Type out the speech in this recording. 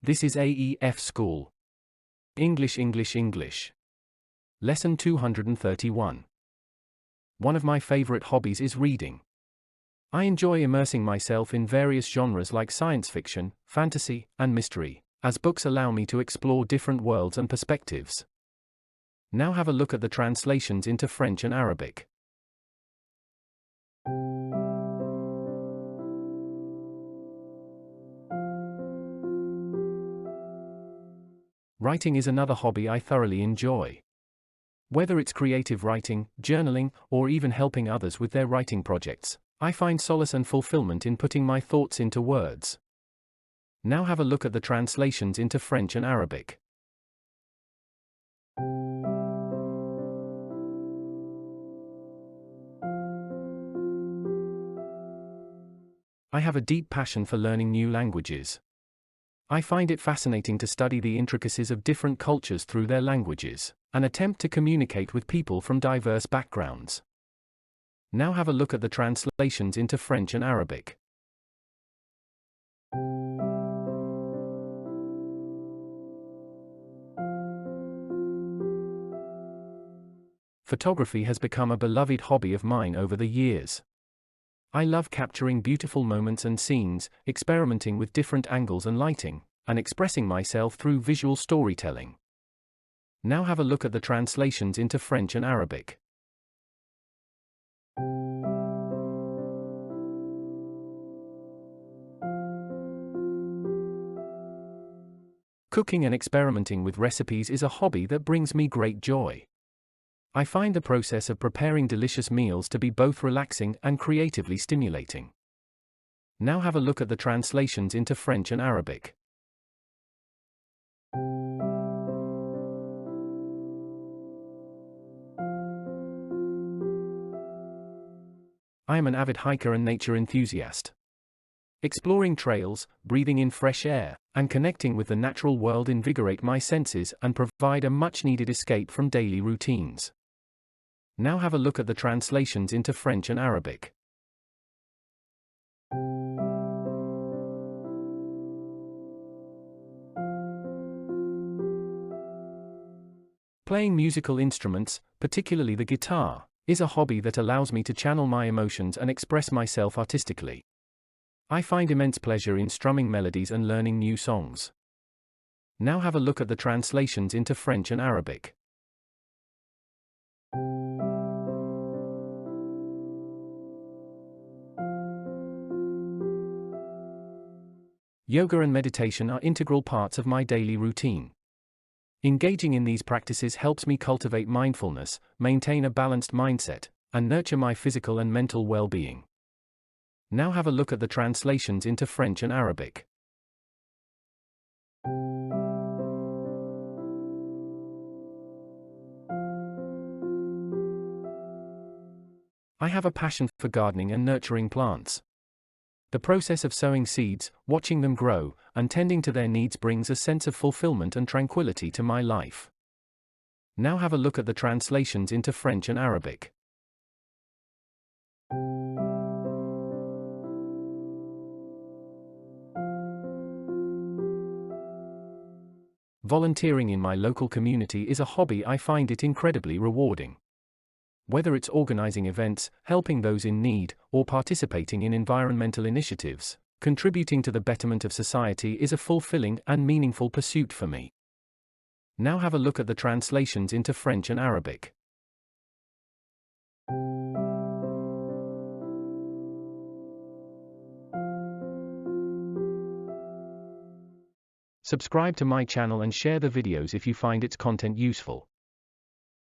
This is AEF School. English, English, English. Lesson 231. One of my favorite hobbies is reading. I enjoy immersing myself in various genres like science fiction, fantasy, and mystery, as books allow me to explore different worlds and perspectives. Now have a look at the translations into French and Arabic. Writing is another hobby I thoroughly enjoy. Whether it's creative writing, journaling, or even helping others with their writing projects, I find solace and fulfillment in putting my thoughts into words. Now have a look at the translations into French and Arabic. I have a deep passion for learning new languages. I find it fascinating to study the intricacies of different cultures through their languages, and attempt to communicate with people from diverse backgrounds. Now have a look at the translations into French and Arabic. Photography has become a beloved hobby of mine over the years. I love capturing beautiful moments and scenes, experimenting with different angles and lighting, and expressing myself through visual storytelling. Now have a look at the translations into French and Arabic. Cooking and experimenting with recipes is a hobby that brings me great joy. I find the process of preparing delicious meals to be both relaxing and creatively stimulating. Now have a look at the translations into French and Arabic. I am an avid hiker and nature enthusiast. Exploring trails, breathing in fresh air, and connecting with the natural world invigorate my senses and provide a much-needed escape from daily routines. Now have a look at the translations into French and Arabic. Playing musical instruments, particularly the guitar, is a hobby that allows me to channel my emotions and express myself artistically. I find immense pleasure in strumming melodies and learning new songs. Now have a look at the translations into French and Arabic. Yoga and meditation are integral parts of my daily routine. Engaging in these practices helps me cultivate mindfulness, maintain a balanced mindset, and nurture my physical and mental well-being. Now have a look at the translations into French and Arabic. I have a passion for gardening and nurturing plants. The process of sowing seeds, watching them grow, and tending to their needs brings a sense of fulfillment and tranquility to my life. Now have a look at the translations into French and Arabic. Volunteering in my local community is a hobby I find it incredibly rewarding. Whether it's organizing events, helping those in need, or participating in environmental initiatives, contributing to the betterment of society is a fulfilling and meaningful pursuit for me. Now have a look at the translations into French and Arabic. Subscribe to my channel and share the videos if you find its content useful.